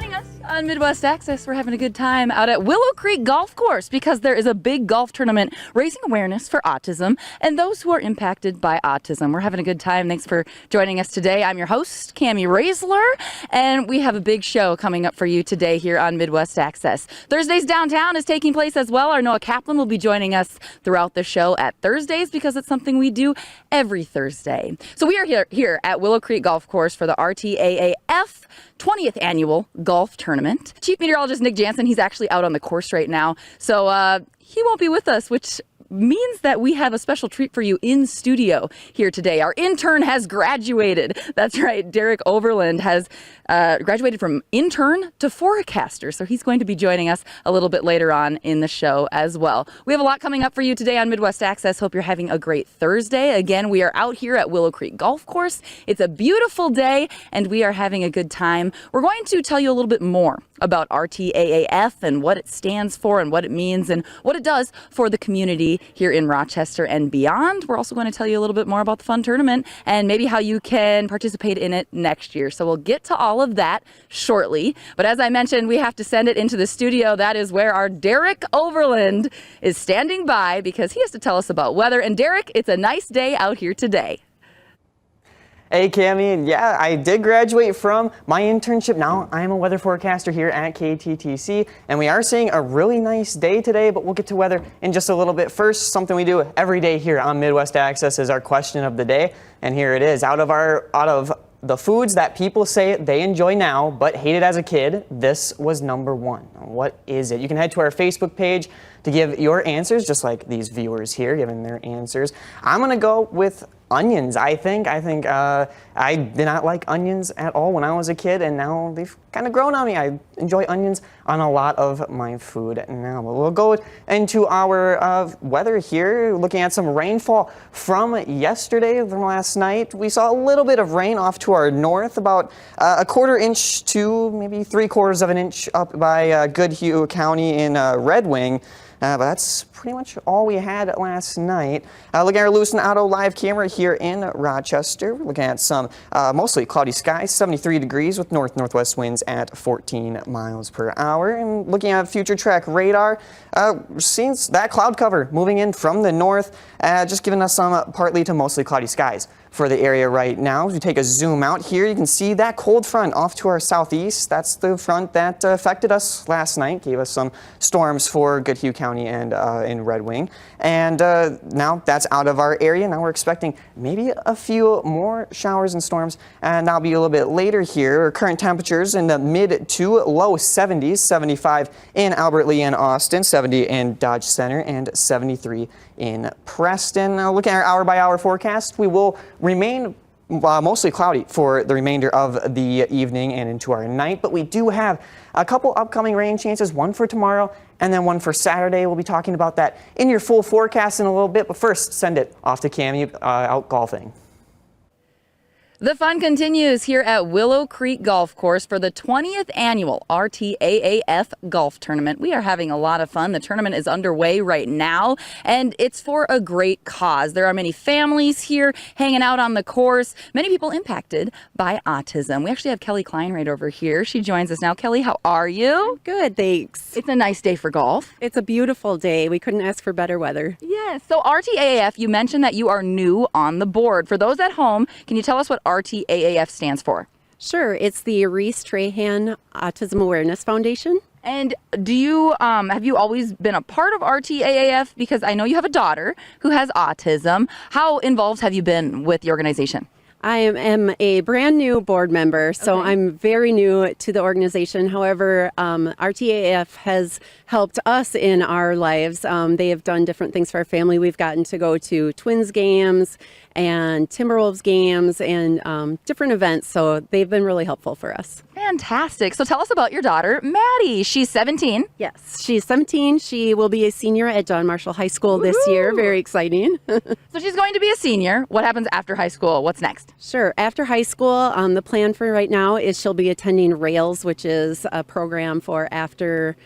Joining us on Midwest Access, we're having a good time out at Willow Creek Golf Course because there is a big golf tournament raising awareness for autism and those who are impacted by autism. We're having a good time. Thanks for joining us today. I'm your host, Cammie Raisler, and we have a big show coming up for you today here on Midwest Access. Thursdays Downtown is taking place as well. Our Noah Kaplan will be joining us throughout the show at Thursdays because it's something we do every Thursday. So we are here at Willow Creek Golf Course for the RTAAF 20th Annual Golf Tournament. Chief Meteorologist Nick Jansen, he's actually out on the course right now, so he won't be with us, which means that we have a special treat for you in studio here today. Our intern has graduated. That's right, Derek Overland has graduated from intern to forecaster, so he's going to be joining us a little bit later on in the show as well. We have a lot coming up for you today on Midwest Access. Hope you're having a great Thursday. Again, we are out here at Willow Creek Golf Course. It's a beautiful day, and we are having a good time. We're going to tell you a little bit more about RTAAF and what it stands for and what it means and what it does for the community here in Rochester and beyond. We're also going to tell you a little bit more about the fun tournament and maybe how you can participate in it next year. So we'll get to all of that shortly. But as I mentioned, we have to send it into the studio. That is where our Derek Overland is standing by because he has to tell us about weather. And Derek, it's a nice day out here today. Hey Cammie, and yeah, I did graduate from my internship. Now I am a weather forecaster here at KTTC, and we are seeing a really nice day today, but we'll get to weather in just a little bit. First, something we do every day here on Midwest Access is our question of the day, and here it is. Out of the foods that people say they enjoy now but hated as a kid, this was number one. What is it? You can head to our Facebook page to give your answers, just like these viewers here giving their answers. I'm gonna go with onions. I think I did not like onions at all when I was a kid, and now they've kind of grown on me. I enjoy onions on a lot of my food now. But we'll go into our weather here, looking at some rainfall from yesterday, from last night. We saw a little bit of rain off to our north, about a quarter inch to maybe 3/4 of an inch up by Goodhue County in Red Wing. But that's pretty much all we had last night. Looking at our Lucent Auto live camera here in Rochester. We're looking at some mostly cloudy skies, 73 degrees with north-northwest winds at 14 miles per hour. And looking at future track radar, seeing that cloud cover moving in from the north, just giving us some partly to mostly cloudy skies for the area right now. As we take a zoom out here, you can see that cold front off to our southeast. That's the front that affected us last night, gave us some storms for Goodhue County and in Red Wing. And now that's out of our area. Now we're expecting maybe a few more showers and storms, and that'll be a little bit later here. Our current temperatures in the mid to low 70s, 75 in Albert Lea and Austin, 70 in Dodge Center, and 73 in Preston. Now looking at our hour-by-hour forecast, we will remain mostly cloudy for the remainder of the evening and into our night, but we do have a couple upcoming rain chances, one for tomorrow and then one for Saturday. We'll be talking about that in your full forecast in a little bit, but first send it off to Cammie out golfing. The fun continues here at Willow Creek Golf Course for the 20th Annual RTAAF Golf Tournament. We are having a lot of fun. The tournament is underway right now, and it's for a great cause. There are many families here hanging out on the course, many people impacted by autism. We actually have Kelly Klein right over here. She joins us now. Kelly, how are you? Good, thanks. It's a nice day for golf. It's a beautiful day. We couldn't ask for better weather. Yes. So RTAAF, you mentioned that you are new on the board. For those at home, can you tell us what RTAAF stands for? Sure, it's the Reese Trahan Autism Awareness Foundation. And do you have you always been a part of RTAAF? Because I know you have a daughter who has autism. How involved have you been with the organization? I am a brand new board member, so Okay. I'm very new to the organization. However, RTAAF has helped us in our lives. They have done different things for our family. We've gotten to go to Twins games and Timberwolves games and different events, so they've been really helpful for us. Fantastic. So tell us about your daughter, Maddie. She's 17. Yes, she's 17. She will be a senior at John Marshall High School this year. Very exciting. So she's going to be a senior. What happens after high school? What's next? Sure. After high school, the plan for right now is she'll be attending RAILS, which is a program for after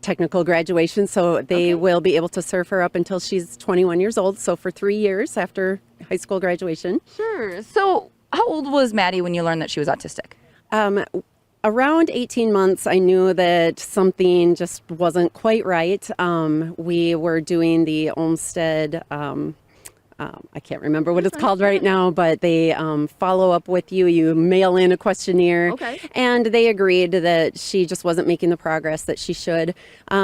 technical graduation. So they will be able to serve her up until she's 21 years old. So for 3 years after high school graduation. Sure. So how old was Maddie when you learned that she was autistic? Around 18 months, I knew that something just wasn't quite right. We were doing the Olmsted, I can't remember what it's called right now, but they follow up with you. You mail in a questionnaire. Okay. And they agreed that she just wasn't making the progress that she should.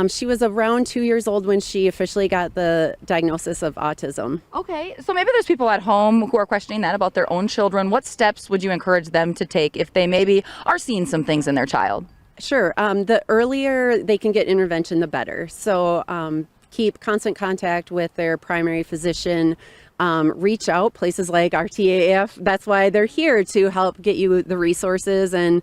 She was around 2 years old when she officially got the diagnosis of autism. Okay, so maybe there's people at home who are questioning that about their own children. What steps would you encourage them to take if they maybe are seeing some things in their child? Sure. The earlier they can get intervention, the better. So keep constant contact with their primary physician. Reach out, places like RTAF. That's why they're here, to help get you the resources and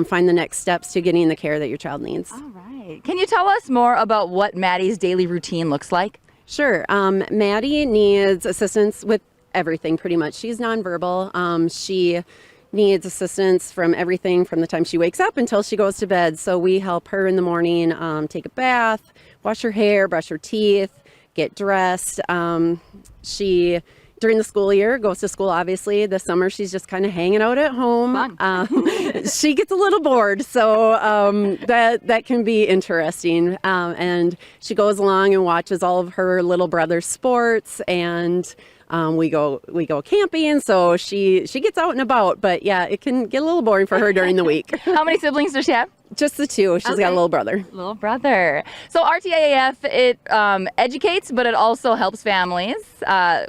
find the next steps to getting the care that your child needs. All right. Can you tell us more about what Maddie's daily routine looks like? Sure. Maddie needs assistance with everything pretty much. She's nonverbal. She needs assistance from everything from the time she wakes up until she goes to bed. So we help her in the morning take a bath, wash her hair, brush her teeth, get dressed. She, during the school year, goes to school, obviously. This summer, she's just kind of hanging out at home. She gets a little bored, so that can be interesting. And she goes along and watches all of her little brother's sports, and we go camping, so she gets out and about. But yeah, it can get a little boring for her during the week. How many siblings does she have? Just the two. She's got a little brother. Little brother. So RTAAF, it educates, but it also helps families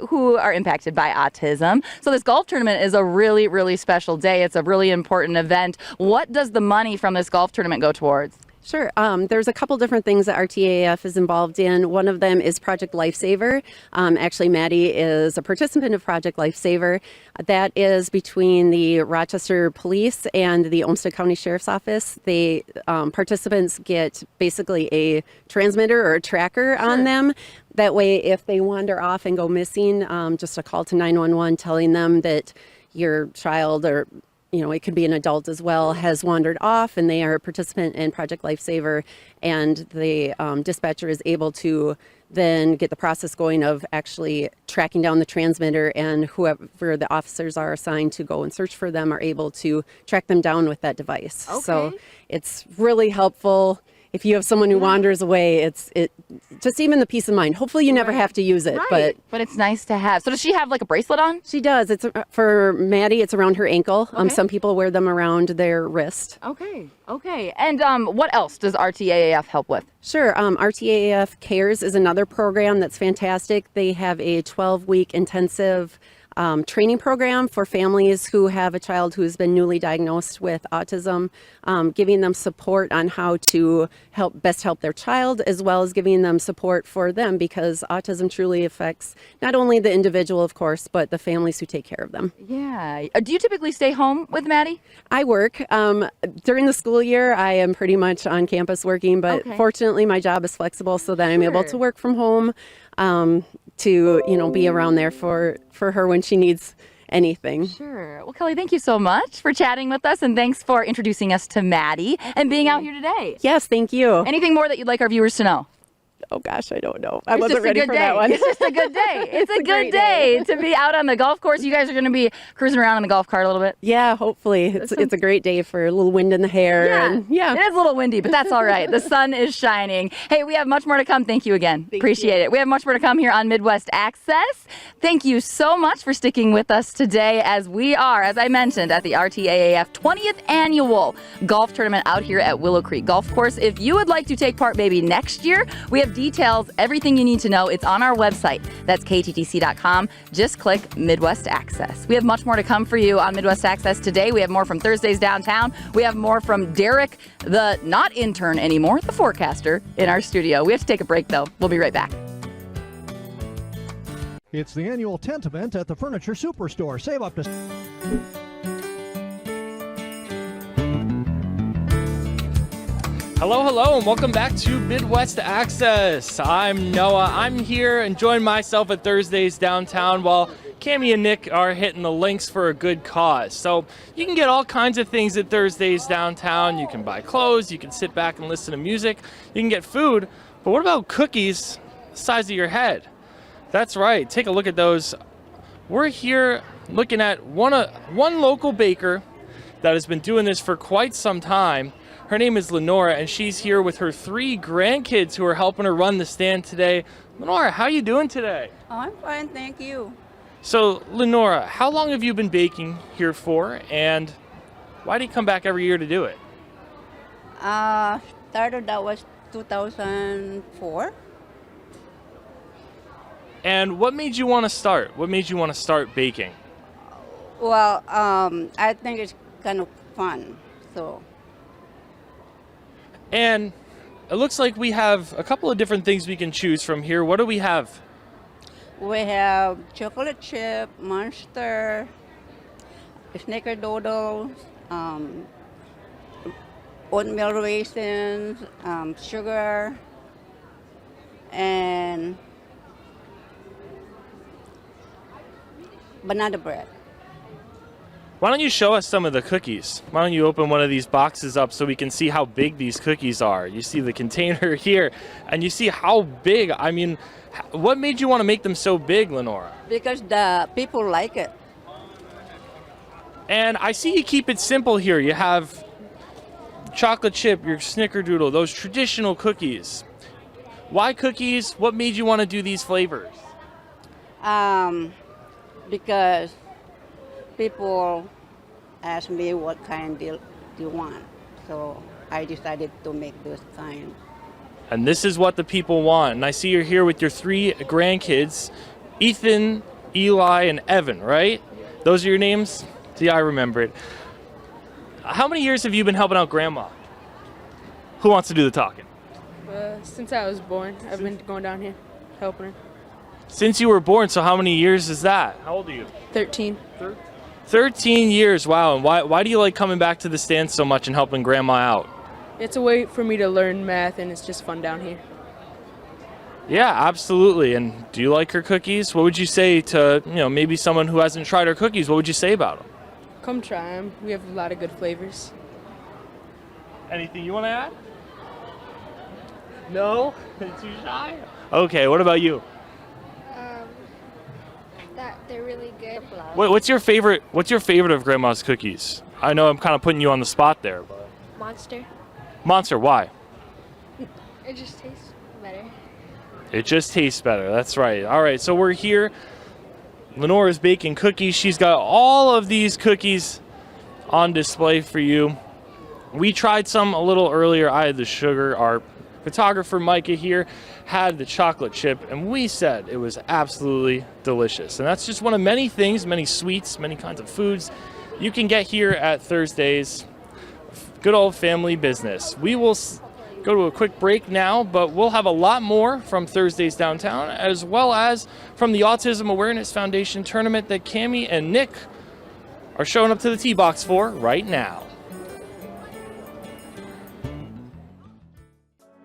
who are impacted by autism. So this golf tournament is a really, really special day. It's a really important event. What does the money from this golf tournament go towards? Sure. There's a couple different things that RTAF is involved in. One of them is Project Lifesaver. Actually, Maddie is a participant of Project Lifesaver. That is between the Rochester Police and the Olmsted County Sheriff's Office. They participants get basically a transmitter or a tracker on them. That way, if they wander off and go missing, just a call to 911 telling them that your child, or it could be an adult as well, has wandered off, and they are a participant in Project Lifesaver, and the dispatcher is able to then get the process going of actually tracking down the transmitter, and whoever the officers are assigned to go and search for them are able to track them down with that device. Okay. So it's really helpful. If you have someone who wanders away, it just even the peace of mind. Hopefully you never have to use it, but it's nice to have. So does she have like a bracelet on? she does. It's for Maddie. It's around her ankle. Some people wear them around their wrist. Okay. And what else does RTAAF help with? Sure. RTAAF Cares is another program that's fantastic. They have a 12-week intensive training program for families who have a child who's been newly diagnosed with autism, giving them support on how to best help their child, as well as giving them support for them, because autism truly affects not only the individual, of course, but the families who take care of them. Yeah. Do you typically stay home with Maddie? I work. During the school year, I am pretty much on campus working, but fortunately my job is flexible so that I'm able to work from home. To be around there for her when she needs anything. Sure. Well, Kelly, thank you so much for chatting with us, and thanks for introducing us to Maddie and being out here today. Yes, thank you. Anything more that you'd like our viewers to know? Oh gosh, I don't know. I wasn't ready for that one. It's just a good day. It's a good day to be out on the golf course. You guys are going to be cruising around in the golf cart a little bit. Yeah, hopefully. It's a great day for a little wind in the hair. Yeah, it is a little windy, but that's all right. The sun is shining. Hey, we have much more to come. Thank you again. Appreciate it. We have much more to come here on Midwest Access. Thank you so much for sticking with us today, as we are, as I mentioned, at the RTAAF 20th annual golf tournament out here at Willow Creek Golf Course. If you would like to take part maybe next year, we have details, everything you need to know. It's on our website. That's KTTC.com. Just click Midwest Access. We have much more to come for you on Midwest Access today. We have more from Thursdays Downtown. We have more from Derek, the not intern anymore, the forecaster, in our studio. We have to take a break, though. We'll be right back. It's the annual tent event at the Furniture Superstore. Save up to... Hello, and welcome back to Midwest Access. I'm Noah. I'm here enjoying myself at Thursdays Downtown while Cammie and Nick are hitting the links for a good cause. So you can get all kinds of things at Thursdays Downtown. You can buy clothes, you can sit back and listen to music, you can get food, but what about cookies the size of your head? That's right, take a look at those. We're here looking at one local baker that has been doing this for quite some time. Her name is Lenora, and she's here with her 3 grandkids who are helping her run the stand today. Lenora, how are you doing today? Oh, I'm fine, thank you. So, Lenora, how long have you been baking here for, and why do you come back every year to do it? Started that was 2004. And what made you want to start? What made you want to start baking? Well, I think it's kind of fun, so. And it looks like we have a couple of different things we can choose from here. What do we have? We have chocolate chip, Monster, Snickerdoodles, oatmeal raisins, sugar, and banana bread. Why don't you show us some of the cookies? Why don't you open one of these boxes up so we can see how big these cookies are? You see the container here, and you see how big. I mean, what made you want to make them so big, Lenora? Because the people like it. And I see you keep it simple here. You have chocolate chip, your snickerdoodle, those traditional cookies. Why cookies? What made you want to do these flavors? Because people ask me what kind do you want, so I decided to make this kind. And this is what the people want. And I see you're here with your 3 grandkids, Ethan, Eli, and Evan, right? Those are your names? See, I remember it. How many years have you been helping out Grandma? Who wants to do the talking? Since I was born, I've been going down here, helping her. Since you were born, so how many years is that? How old are you? 13. 13 years, wow. And why do you like coming back to the stand so much and helping Grandma out? It's a way for me to learn math, and it's just fun down here. Yeah, absolutely. And do you like her cookies? What would you say to, maybe someone who hasn't tried her cookies? What would you say about them? Come try them. We have a lot of good flavors. Anything you want to add? No? Too shy? Okay, what about you? That they're really good. What's your favorite of Grandma's cookies? I know I'm kind of putting you on the spot there, but Monster. Monster, why? It just tastes better. It just tastes better. That's right. All right, so we're here. Lenora's baking cookies. She's got all of these cookies on display for you. We tried some a little earlier. I had the sugar. Our photographer Micah here had the chocolate chip, and we said it was absolutely delicious. And that's just one of many things, many sweets, many kinds of foods you can get here at Thursday's Good Old Family Business. We will go to a quick break now, but we'll have a lot more from Thursday's Downtown, as well as from the Autism Awareness Foundation tournament that Cammie and Nick are showing up to the tee box for right now.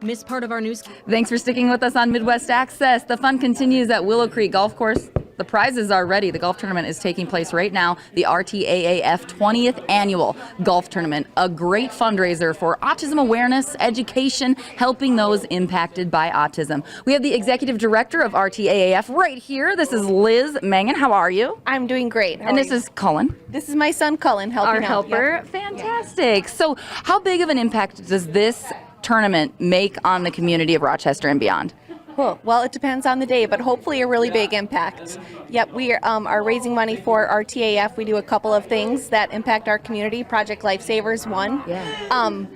Miss part of our news. Thanks for sticking with us on Midwest Access. The fun continues at Willow Creek Golf Course. The prizes are ready. The golf tournament is taking place right now. The RTAAF 20th Annual Golf Tournament, a great fundraiser for autism awareness, education, helping those impacted by autism. We have the executive director of RTAAF right here. This is Liz Mangan. How are you? I'm doing great. And this is Cullen. This is my son Cullen helping Our out. helper. Yep. Fantastic. So how big of an impact does this tournament make on the community of Rochester and beyond? Cool. Well, it depends on the day, but hopefully a really big impact. Yep, we are raising money for RTAF. We do a couple of things that impact our community. Project Lifesavers, one. Yeah.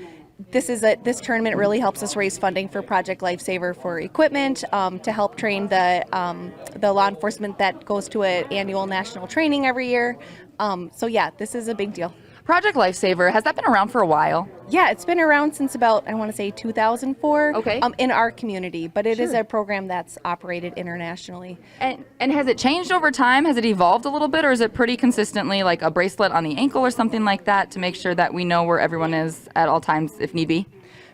This tournament really helps us raise funding for Project Lifesaver for equipment to help train the law enforcement that goes to an annual national training every year. So yeah, this is a big deal. Project Lifesaver, has that been around for a while? Yeah, it's been around since about, I want to say 2004. Okay. In our community, but it is a program that's operated internationally. And has it changed over time? Has it evolved a little bit, or is it pretty consistently like a bracelet on the ankle or something like that to make sure that we know where everyone is at all times if need be?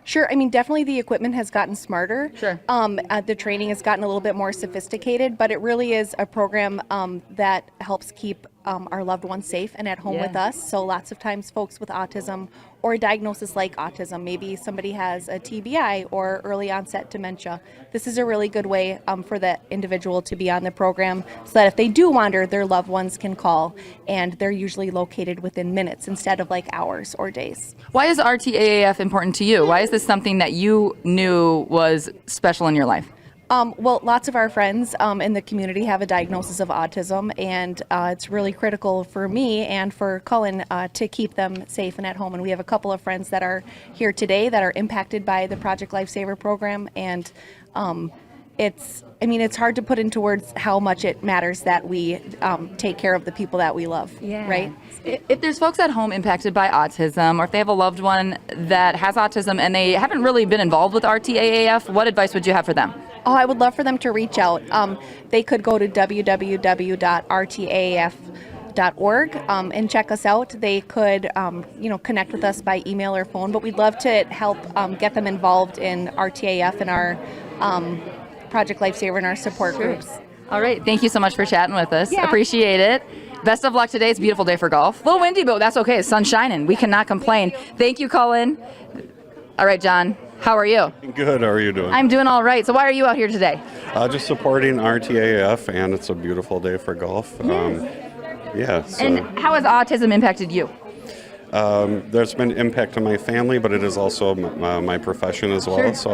Sure. I mean, definitely the equipment has gotten smarter. Sure. The training has gotten a little bit more sophisticated, but it really is a program that helps keep our loved ones safe and at home with us. So lots of times folks with autism or a diagnosis like autism. Maybe somebody has a TBI or early onset dementia. This is a really good way for the individual to be on the program so that if they do wander, their loved ones can call, and they're usually located within minutes instead of like hours or days. Why is RTAAF important to you? Why is this something that you knew was special in your life? Well, lots of our friends in the community have a diagnosis of autism, and it's really critical for me and for Cullen to keep them safe and at home. And we have a couple of friends that are here today that are impacted by the Project Lifesaver program, and it's hard to put into words how much it matters that we take care of the people that we love, right? If there's folks at home impacted by autism, or if they have a loved one that has autism and they haven't really been involved with RTAAF, what advice would you have for them? Oh, I would love for them to reach out. They could go to www.rtaaf.org and check us out. They could, connect with us by email or phone, but we'd love to help get them involved in RTAF and our Project Lifesaver and our support groups. All right. Thank you so much for chatting with us. Yeah. Appreciate it. Best of luck today. It's a beautiful day for golf. A little windy, but that's okay. The sun's shining. We cannot complain. Thank you, Cullen. All right, John. How are you? Good. How are you doing? I'm doing all right. So why are you out here today? Just supporting RTAF, and it's a beautiful day for golf. Yes. And how has autism impacted you? There's been impact on my family, but it is also my profession as well. Sure. So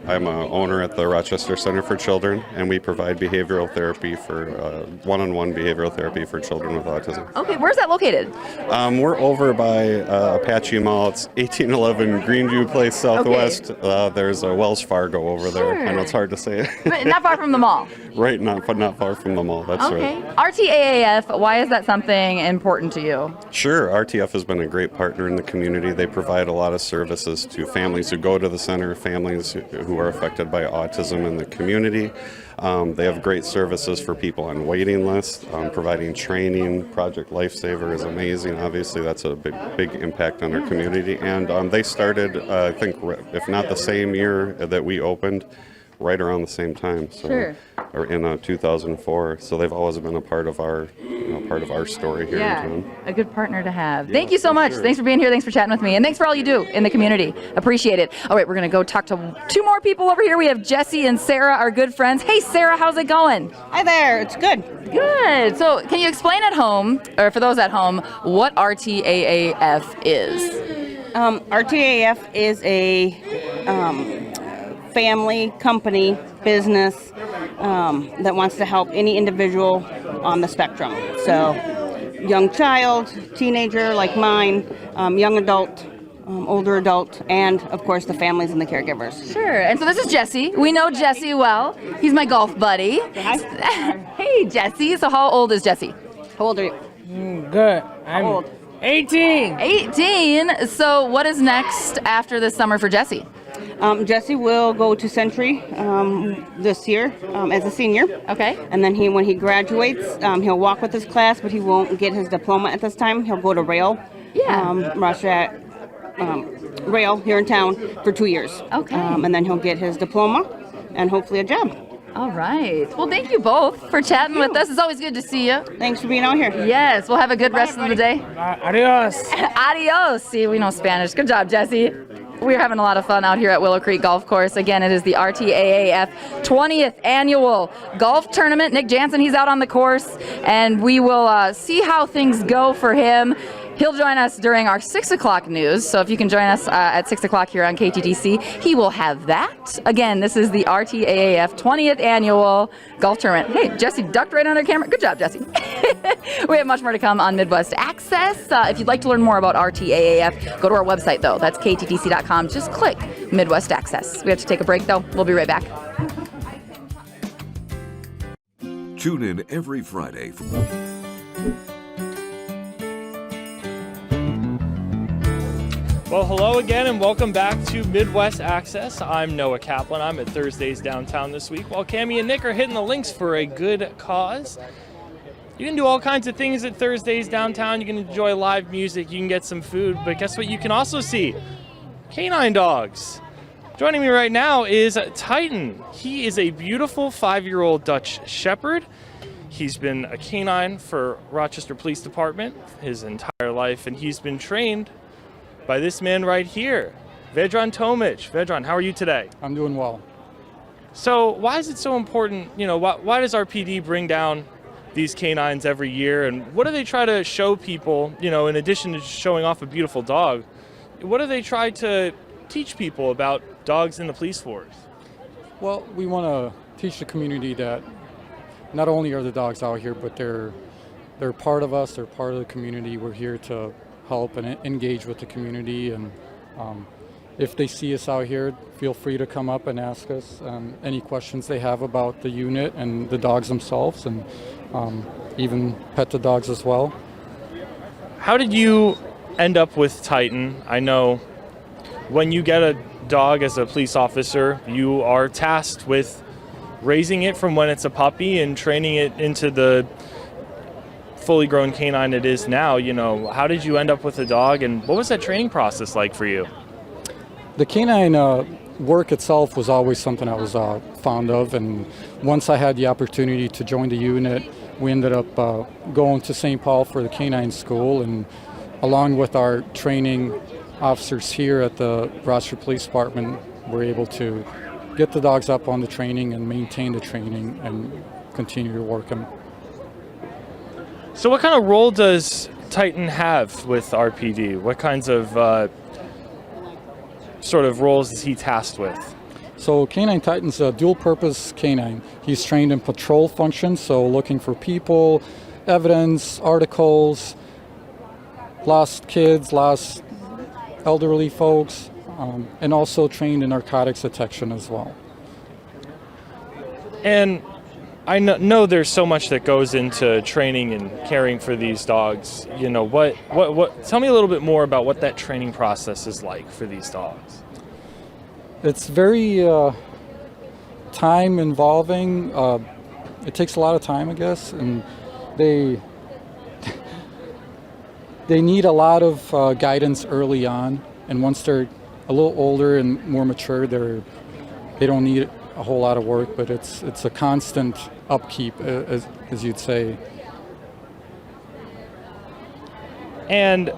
I'm an owner at the Rochester Center for Children, and we provide behavioral therapy for one-on-one behavioral therapy for children with autism. Okay, where's that located? We're over by Apache Mall. It's 1811 Greenview Place Southwest. Okay. There's a Wells Fargo over there. I know it's hard to say. But not far from the mall. Right, not far from the mall. That's Okay. right. RTAAF, why is that something important to you? Sure. RTF has been a great partner in the community. They provide a lot of services to families who go to the center, families who are affected by autism in the community. They have great services for people on waiting lists, providing training. Project Lifesaver is amazing. Obviously, that's a big impact on our community. And they started, I think, if not the same year that we opened, right around the same time. So, Sure. Or in 2004. So they've always been a part of our story here in town. A good partner to have. Yeah, Thank you so much. sure. Thanks for being here. Thanks for chatting with me. And thanks for all you do in the community. Appreciate it. All right, we're going to go talk to two more people over here. We have Jesse and Sarah, our good friends. Hey, Sarah, how's it going? Hi there, it's good. Good. So can you explain at home, or for those at home, what RTAAF is? RTAF is a family, company, business that wants to help any individual on the spectrum. So young child, teenager like mine, young adult, older adult, and of course the families and the caregivers. Sure. And so this is Jesse. We know Jesse well. He's my golf buddy. Hey, Jesse. So how old is Jesse? How old are you? Good. I'm old? 18. 18. So what is next after this summer for Jesse? Jesse will go to Century this year as a senior. Okay. And then when he graduates, he'll walk with his class, but he won't get his diploma at this time. He'll go to Rail. Yeah. Rail here in town for 2 years. Okay. And then he'll get his diploma and hopefully a job. All right. Well, thank you both for chatting with us. It's always good to see you. Thanks for being out here. Yes. We'll have a good rest of the day. Adios. Adios. See, we know Spanish. Good job, Jesse. We're having a lot of fun out here at Willow Creek Golf Course. Again, it is the RTAAF 20th annual golf tournament. Nick Jansen, he's out on the course, and we will see how things go for him. He'll join us during our 6 o'clock news, so if you can join us at 6 o'clock here on KTTC, he will have that. Again, this is the RTAAF 20th annual golf tournament. Hey, Jesse ducked right under camera. Good job, Jesse. We have much more to come on Midwest Access. If you'd like to learn more about RTAAF, go to our website, though. That's kttc.com. Just click Midwest Access. We have to take a break, though. We'll be right back. Tune in every Friday for Well, hello again and welcome back to Midwest Access. I'm Noah Kaplan. I'm at Thursdays downtown this week while Cammie and Nick are hitting the links for a good cause. You can do all kinds of things at Thursdays downtown. You can enjoy live music, you can get some food, but guess what you can also see? Canine dogs. Joining me right now is Titan. He is a beautiful 5-year-old Dutch Shepherd. He's been a canine for Rochester Police Department his entire life, and he's been trained by this man right here, Vedran Tomic. Vedran, how are you today? I'm doing well. So why is it so important, why does RPD bring down these canines every year, and what do they try to show people, in addition to showing off a beautiful dog, what do they try to teach people about dogs in the police force? Well, we want to teach the community that not only are the dogs out here, but they're part of us, they're part of the community. We're here to help and engage with the community, and if they see us out here, feel free to come up and ask us any questions they have about the unit and the dogs themselves, and even pet the dogs as well. How did you end up with Titan? I know when you get a dog as a police officer, you are tasked with raising it from when it's a puppy and training it into the fully grown canine it is now. How did you end up with a dog, and what was that training process like for you? The canine work itself was always something I was fond of, and once I had the opportunity to join the unit, we ended up going to St. Paul for the canine school, and along with our training officers here at the Rochester Police Department, we're able to get the dogs up on the training and maintain the training and continue to work them. So what kind of role does Titan have with RPD? What kinds of sort of roles is he tasked with? So Canine Titan's a dual-purpose canine. He's trained in patrol functions, so looking for people, evidence, articles, lost kids, lost elderly folks, and also trained in narcotics detection as well. And I know there's so much that goes into training and caring for these dogs. What? Tell me a little bit more about what that training process is like for these dogs. It's very time involving. It takes a lot of time, I guess, and they need a lot of guidance early on. And once they're a little older and more mature, they don't need a whole lot of work, but it's a constant upkeep, as you'd say. And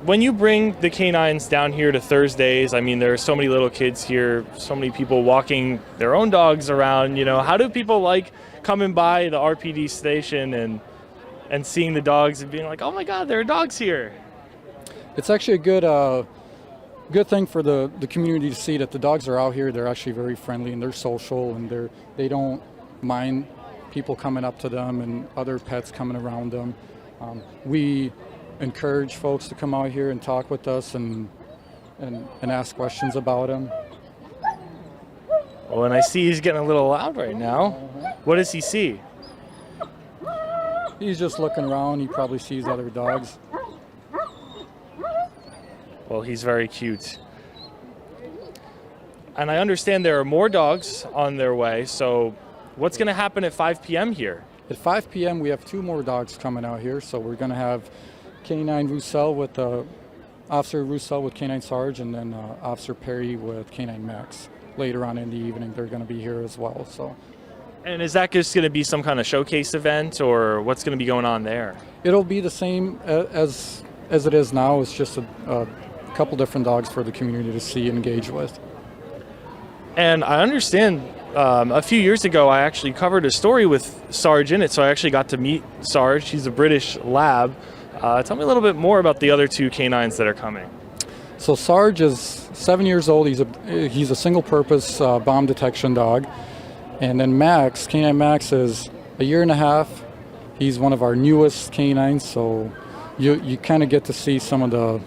when you bring the canines down here to Thursdays, I mean, there are so many little kids here, so many people walking their own dogs around. How do people like coming by the RPD station and seeing the dogs and being like, oh my God, there are dogs here? It's actually a good thing for the community to see that the dogs are out here. They're actually very friendly and they're social, and they don't mind people coming up to them and other pets coming around them. We encourage folks to come out here and talk with us and ask questions about them. Well, and I see he's getting a little loud right now. What does he see? He's just looking around. He probably sees other dogs. Well, he's very cute. And I understand there are more dogs on their way, so what's going to happen at 5 p.m. here? At 5 p.m. we have 2 more dogs coming out here, so we're going to have Canine Roussel with Officer Roussel with Canine Sarge, and then Officer Perry with Canine Max. Later on in the evening, they're going to be here as well. So. And is that just going to be some kind of showcase event, or what's going to be going on there? It'll be the same as it is now. It's just a couple different dogs for the community to see and engage with. And I understand a few years ago I actually covered a story with Sarge in it, so I actually got to meet Sarge. He's a British lab. Tell me a little bit more about the other 2 canines that are coming. So Sarge is 7 years old. He's a single-purpose bomb detection dog. And then Max, Canine Max, is a year and a half. He's one of our newest canines, so you kind of get to see some of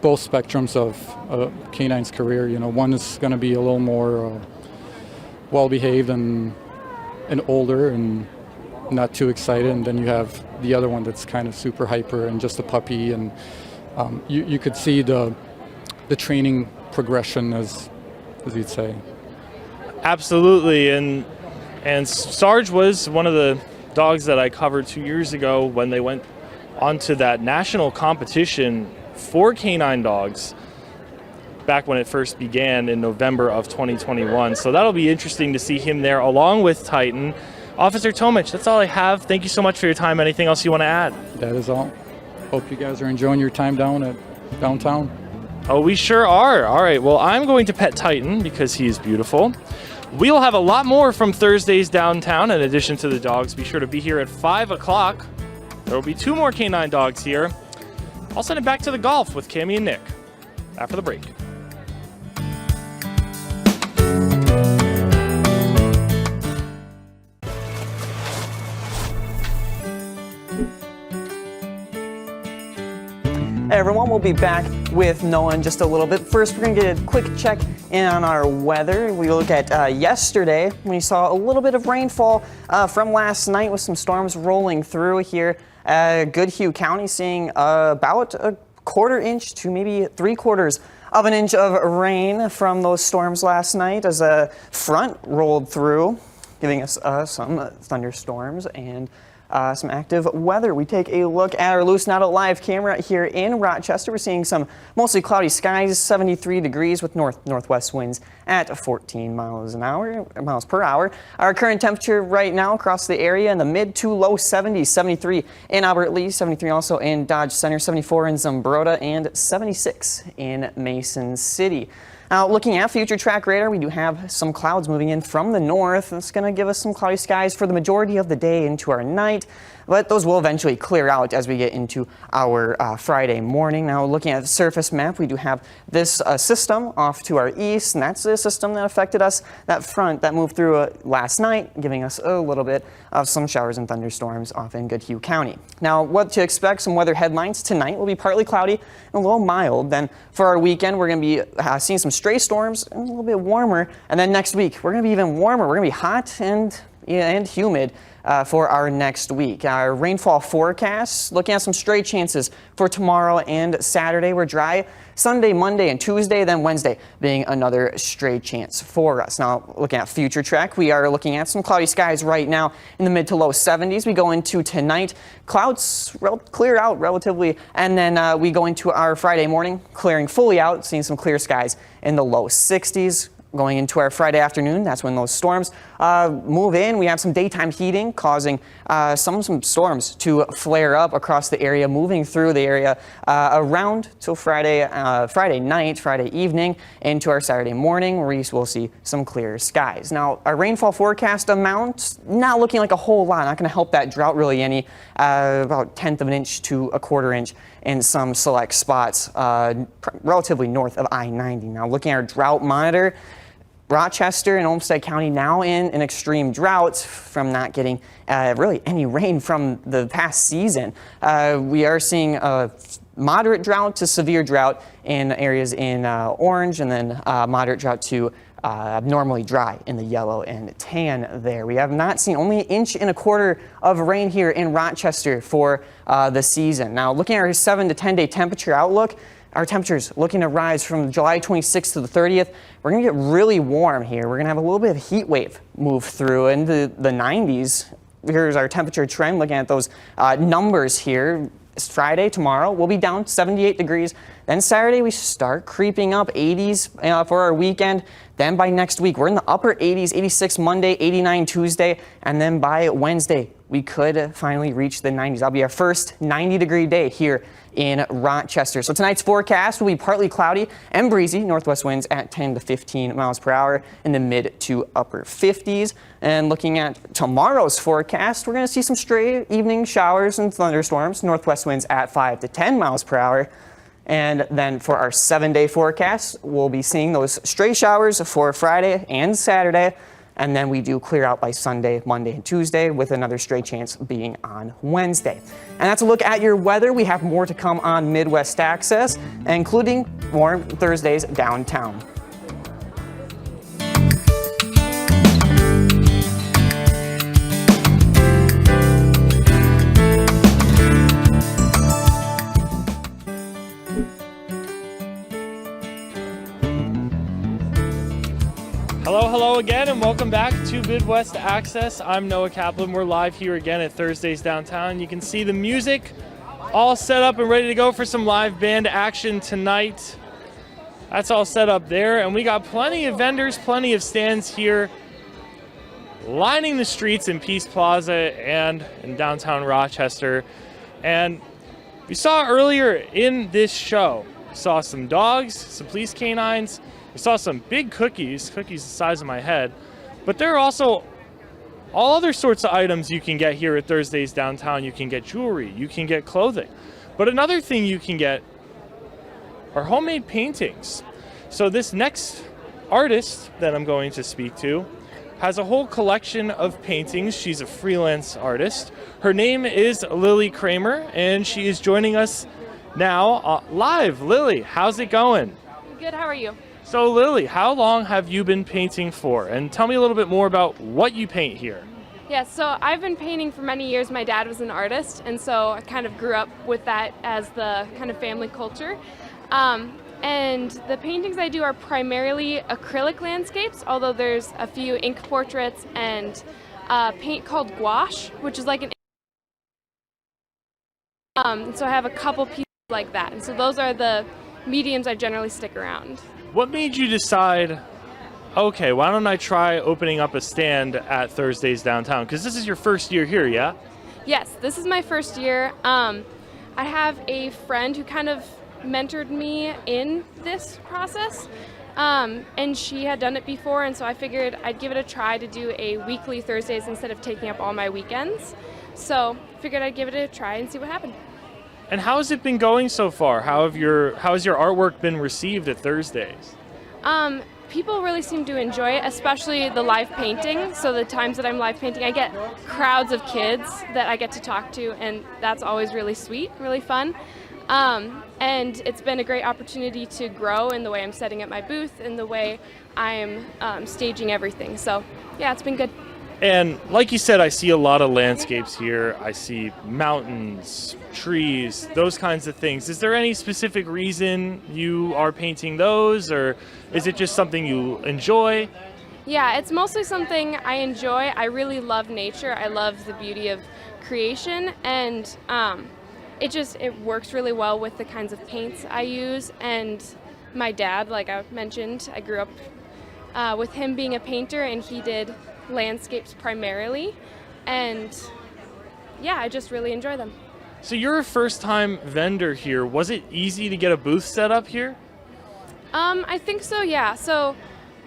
both spectrums of canine's career. One is going to be a little more well-behaved and older and not too excited, and then you have the other one that's kind of super hyper and just a puppy, and you could see the training progression, as you'd say. Absolutely, and Sarge was one of the dogs that I covered 2 years ago when they went onto that national competition for canine dogs back when it first began in November of 2021. So that'll be interesting to see him there along with Titan. Officer Tomic, that's all I have. Thank you so much for your time. Anything else you want to add? That is all. Hope you guys are enjoying your time down at downtown. Oh, we sure are. All right, well, I'm going to pet Titan because he is beautiful. We'll have a lot more from Thursdays downtown in addition to the dogs. Be sure to be here at 5 o'clock. There will be 2 more canine dogs here. I'll send it back to the golf with Cammie and Nick after the break. Hey everyone, we'll be back with Noah in just a little bit. First, we're going to get a quick check in on our weather. We look at yesterday. We saw a little bit of rainfall from last night with some storms rolling through here. Goodhue County seeing about a 1/4 inch to maybe 3/4 of an inch of rain from those storms last night as a front rolled through, giving us some thunderstorms and some active weather. We take a look at our Loose Not Alive camera here in Rochester. We're seeing some mostly cloudy skies, 73 degrees with northwest winds at 14 miles per hour. Our current temperature right now across the area in the mid to low 70s, 73 in Albert Lee, 73 also in Dodge Center, 74 in Zumbrota, and 76 in Mason City. Now, looking at future track radar, we do have some clouds moving in from the north. It's going to give us some cloudy skies for the majority of the day into our night, but those will eventually clear out as we get into our Friday morning. Now, looking at the surface map, we do have this system off to our east, and that's the system that affected us, that front that moved through last night, giving us a little bit of some showers and thunderstorms off in Goodhue County. Now, what to expect, some weather headlines tonight will be partly cloudy and a little mild. Then for our weekend, we're going to be seeing some stray storms and a little bit warmer. And then next week, we're going to be even warmer. We're going to be hot and humid for our next week. Our rainfall forecast, looking at some stray chances for tomorrow and Saturday. We're dry Sunday, Monday, and Tuesday, then Wednesday being another stray chance for us. Now, looking at future track, we are looking at some cloudy skies right now in the mid to low 70s. We go into tonight, clouds clear out relatively, and then we go into our Friday morning, clearing fully out, seeing some clear skies in the low 60s. Going into our Friday afternoon, that's when those storms move in. We have some daytime heating causing some storms to flare up across the area, moving through the area around till Friday night, Friday evening, into our Saturday morning, where we will see some clear skies. Now, our rainfall forecast amount, not looking like a whole lot, not going to help that drought really any, about 1/10 of an inch to a 1/4 inch in some select spots relatively north of I-90. Now, looking at our drought monitor, Rochester and Olmsted County now in an extreme drought from not getting really any rain from the past season. We are seeing a moderate drought to severe drought in areas in orange, and then moderate drought to abnormally dry in the yellow and tan there. We have not seen only 1.25 inches of rain here in Rochester for the season. Now, looking at our 7 to 10 day temperature outlook, our temperatures looking to rise from July 26th to the 30th. We're going to get really warm here. We're going to have a little bit of heat wave move through into the 90s. Here's our temperature trend, looking at those numbers here. Friday, tomorrow, we'll be down 78 degrees. Then Saturday, we start creeping up 80s for our weekend. Then by next week, we're in the upper 80s, 86 Monday, 89 Tuesday. And then by Wednesday, we could finally reach the 90s. That'll be our first 90-degree day here in Rochester. So tonight's forecast will be partly cloudy and breezy, northwest winds at 10 to 15 miles per hour in the mid to upper 50s. And looking at tomorrow's forecast, we're going to see some stray evening showers and thunderstorms, northwest winds at 5 to 10 miles per hour. And then for our 7-day forecast, we'll be seeing those stray showers for Friday and Saturday. And then we do clear out by Sunday, Monday, and Tuesday, with another stray chance being on Wednesday. And that's a look at your weather. We have more to come on Midwest Access, including more Thursdays downtown. Hello again, and welcome back to Midwest Access. I'm Noah Kaplan. We're live here again at Thursdays Downtown. You can see the music all set up and ready to go for some live band action tonight. That's all set up there, and we got plenty of vendors, plenty of stands here lining the streets in Peace Plaza and in downtown Rochester. And we saw earlier in this show We saw some dogs, some police canines. We saw some big cookies the size of my head. But there are also all other sorts of items you can get here at Thursdays Downtown. You can get jewelry, you can get clothing. But another thing you can get are homemade paintings. So this next artist that I'm going to speak to has a whole collection of paintings. She's a freelance artist. Her name is Lily Kramer, and she is joining us now live. Lily, how's it going? Good, how are you? So Lily, how long have you been painting for? And tell me a little bit more about what you paint here. Yeah, so I've been painting for many years. My dad was an artist, and so I kind of grew up with that as the kind of family culture. And the paintings I do are primarily acrylic landscapes, although there's a few ink portraits and paint called gouache, which is like an so I have a couple pieces like that. And so those are the mediums I generally stick around. What made you decide, okay, why don't I try opening up a stand at Thursdays Downtown? Because this is your first year here, yeah? Yes, this is my first year. I have a friend who kind of mentored me in this process, and she had done it before, and so I figured I'd give it a try to do a weekly Thursdays instead of taking up all my weekends. So figured I'd give it a try and see what happened. And how has it been going so far? How has your artwork been received at Thursdays? People really seem to enjoy it, especially the live painting. So the times that I'm live painting, I get crowds of kids that I get to talk to, and that's always really sweet, really fun. And it's been a great opportunity to grow in the way I'm setting up my booth and the way I'm staging everything. So yeah, it's been good. And like you said, I see a lot of landscapes here. I see mountains, trees, those kinds of things. Is there any specific reason you are painting those, or is it just something you enjoy? Yeah, it's mostly something I enjoy. I really love nature. I love the beauty of creation, and it works really well with the kinds of paints I use. And my dad, like I mentioned, I grew up with him being a painter, and he did landscapes primarily, and yeah, I just really enjoy them. So you're a first-time vendor here. Was it easy to get a booth set up here? I think so, yeah. So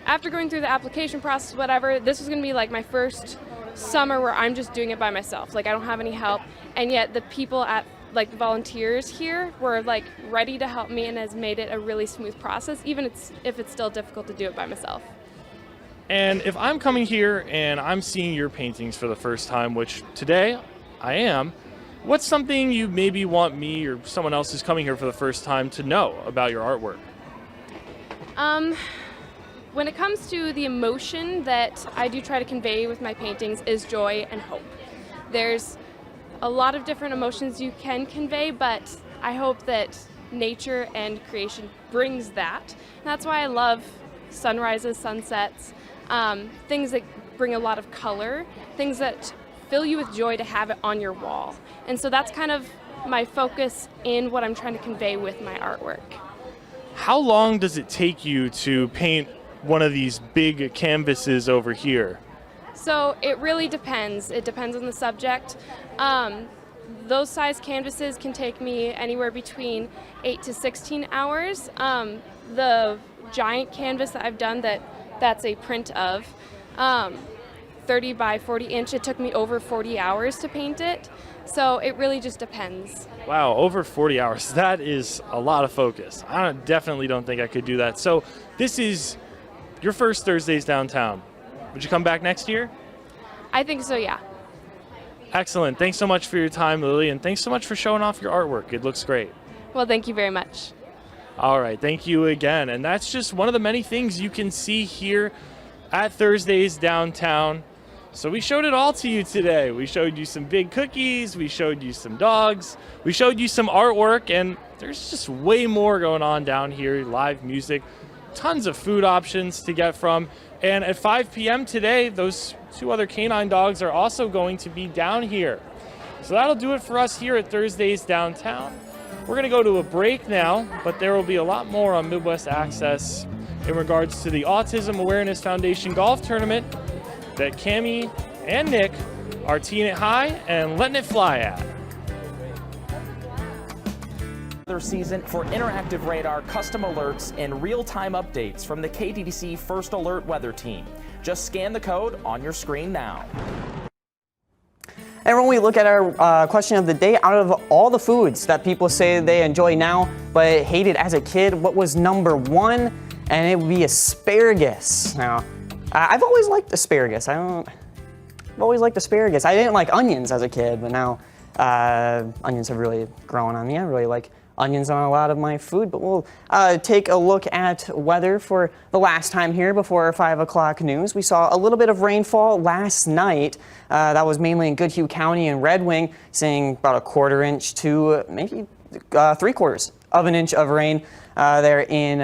after going through the application process, whatever, this was going to be like my first summer where I'm just doing it by myself. Like I don't have any help, and yet the people at like the volunteers here were like ready to help me and has made it a really smooth process, even if it's still difficult to do it by myself. And if I'm coming here and I'm seeing your paintings for the first time, which today I am, what's something you maybe want me or someone else who's coming here for the first time to know about your artwork? When it comes to the emotion that I do try to convey with my paintings is joy and hope. There's a lot of different emotions you can convey, but I hope that nature and creation brings that. And that's why I love sunrises, sunsets, things that bring a lot of color, things that fill you with joy to have it on your wall. And so that's kind of my focus in what I'm trying to convey with my artwork. How long does it take you to paint one of these big canvases over here? So it really depends. It depends on the subject. Those size canvases can take me anywhere between 8 to 16 hours. The giant canvas that I've done that's a print of 30 by 40 inch, it took me over 40 hours to paint it. So it really just depends. Wow, over 40 hours. That is a lot of focus. I definitely don't think I could do that. So this is your first Thursdays Downtown. Would you come back next year? I think so, yeah. Excellent. Thanks so much for your time, Lily, and thanks so much for showing off your artwork. It looks great. Well, thank you very much. All right, thank you again. And that's just one of the many things you can see here at Thursdays Downtown. So we showed it all to you today. We showed you some big cookies, we showed you some dogs, we showed you some artwork, and there's just way more going on down here, live music, tons of food options to get from. And at 5 p.m. today, those two other canine dogs are also going to be down here. So that'll do it for us here at Thursdays Downtown. We're going to go to a break now, but there will be a lot more on Midwest Access in regards to the Autism Awareness Foundation golf tournament that Cammie and Nick are teeing it high and letting it fly at. season for interactive radar, custom alerts, and real-time updates from the KTTC First Alert Weather Team. Just scan the code on your screen now. And when we look at our question of the day, out of all the foods that people say they enjoy now but hated as a kid, what was number one? And it would be asparagus. Now, I've always liked asparagus. I've always liked asparagus. I didn't like onions as a kid, but now onions have really grown on me. I really like onions on a lot of my food, but we'll take a look at weather for the last time here before our 5 o'clock news. We saw a little bit of rainfall last night. That was mainly in Goodhue County and Red Wing, seeing about a 1/4 inch to maybe 3/4 of an inch of rain there in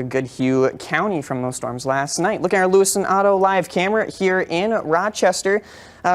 Goodhue County from those storms last night. Looking at our Lewis and Otto live camera here in Rochester,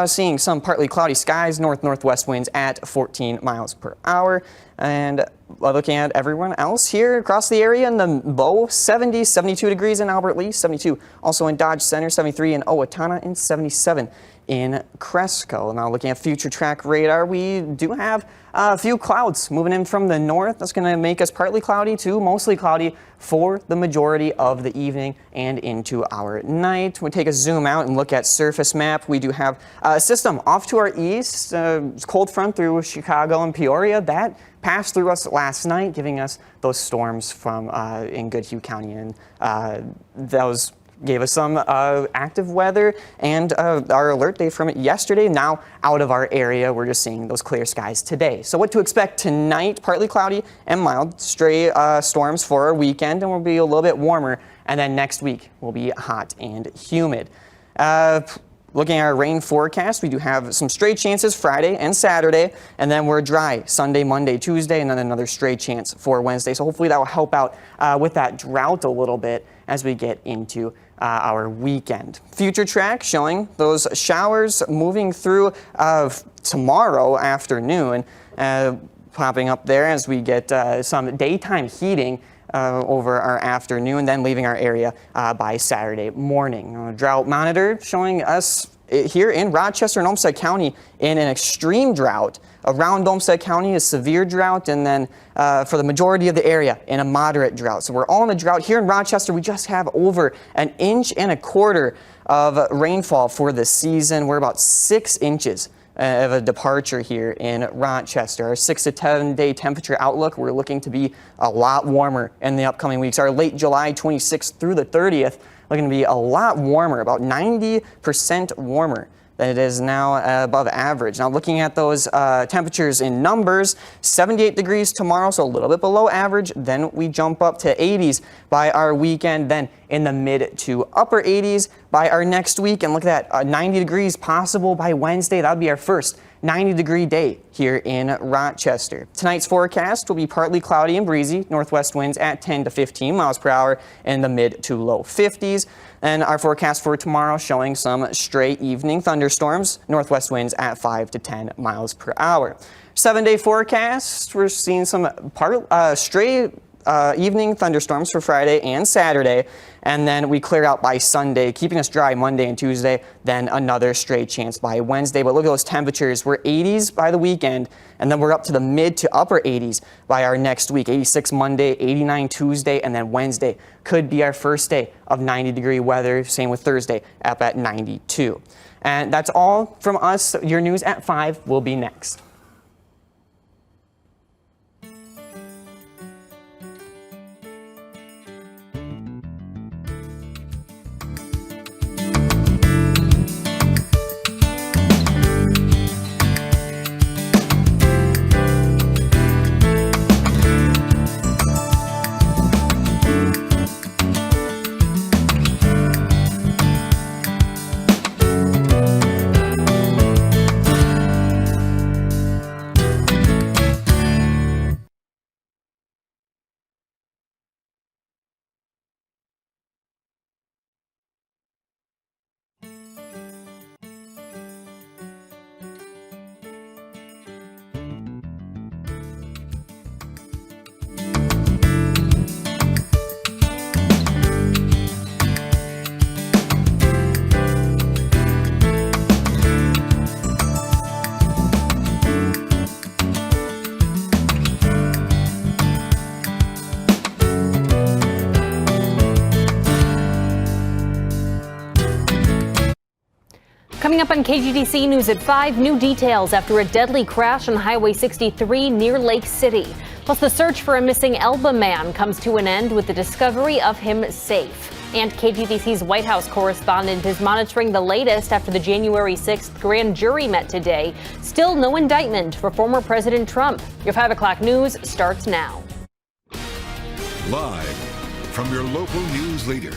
seeing some partly cloudy skies, north-northwest winds at 14 miles per hour. And looking at everyone else here across the area in the Bow, 70, 72 degrees in Albert Lee, 72 also in Dodge Center, 73 in Owatonna, and 77 in Cresco. Now looking at future track radar, we do have a few clouds moving in from the north. That's going to make us partly cloudy to mostly cloudy for the majority of the evening and into our night. We take a zoom out and look at surface map. We do have a system off to our east, cold front through Chicago and Peoria. That passed through us last night, giving us those storms from in Goodhue County, and those gave us some active weather and our alert day from it yesterday. Now out of our area, we're just seeing those clear skies today. So what to expect tonight? Partly cloudy and mild, stray storms for our weekend, and we'll be a little bit warmer. And then next week will be hot and humid. Looking at our rain forecast, we do have some stray chances Friday and Saturday, and then we're dry Sunday, Monday, Tuesday, and then another stray chance for Wednesday. So hopefully that will help out with that drought a little bit as we get into our weekend. Future track showing those showers moving through tomorrow afternoon, popping up there as we get some daytime heating over our afternoon, then leaving our area by Saturday morning. Drought monitor showing us here in Rochester and Olmsted County in an extreme drought. Around Olmsted County is severe drought, and then for the majority of the area in a moderate drought. So we're all in a drought. Here in Rochester, we just have over 1.25 inches of rainfall for the season. We're about 6 inches of a departure here in Rochester. Our 6 to 10 day temperature outlook, we're looking to be a lot warmer in the upcoming weeks. Our late July 26th through the 30th looking to be a lot warmer, about 90% warmer than it is now above average. Now looking at those temperatures in numbers, 78 degrees tomorrow, so a little bit below average. Then we jump up to 80s by our weekend, then in the mid to upper 80s by our next week. And look at that, 90 degrees possible by Wednesday. That would be our first 90-degree day here in Rochester. Tonight's forecast will be partly cloudy and breezy, northwest winds at 10 to 15 miles per hour in the mid to low 50s. And our forecast for tomorrow showing some stray evening thunderstorms, northwest winds at 5 to 10 miles per hour. 7-day forecast, we're seeing some stray evening thunderstorms for Friday and Saturday, and then we clear out by Sunday, keeping us dry Monday and Tuesday, then another stray chance by Wednesday. But look at those temperatures. We're 80s by the weekend, and then we're up to the mid to upper 80s by our next week. 86 Monday, 89 Tuesday, and then Wednesday could be our first day of 90-degree weather. Same with Thursday, up at 92. And that's all from us. Your news at 5 will be next. Coming up on KTTC News at 5, new details after a deadly crash on Highway 63 near Lake City. Plus, the search for a missing Elba man comes to an end with the discovery of him safe. And KTTC's White House correspondent is monitoring the latest after the January 6th grand jury met today. Still no indictment for former President Trump. Your 5 o'clock news starts now. Live from your local news leader,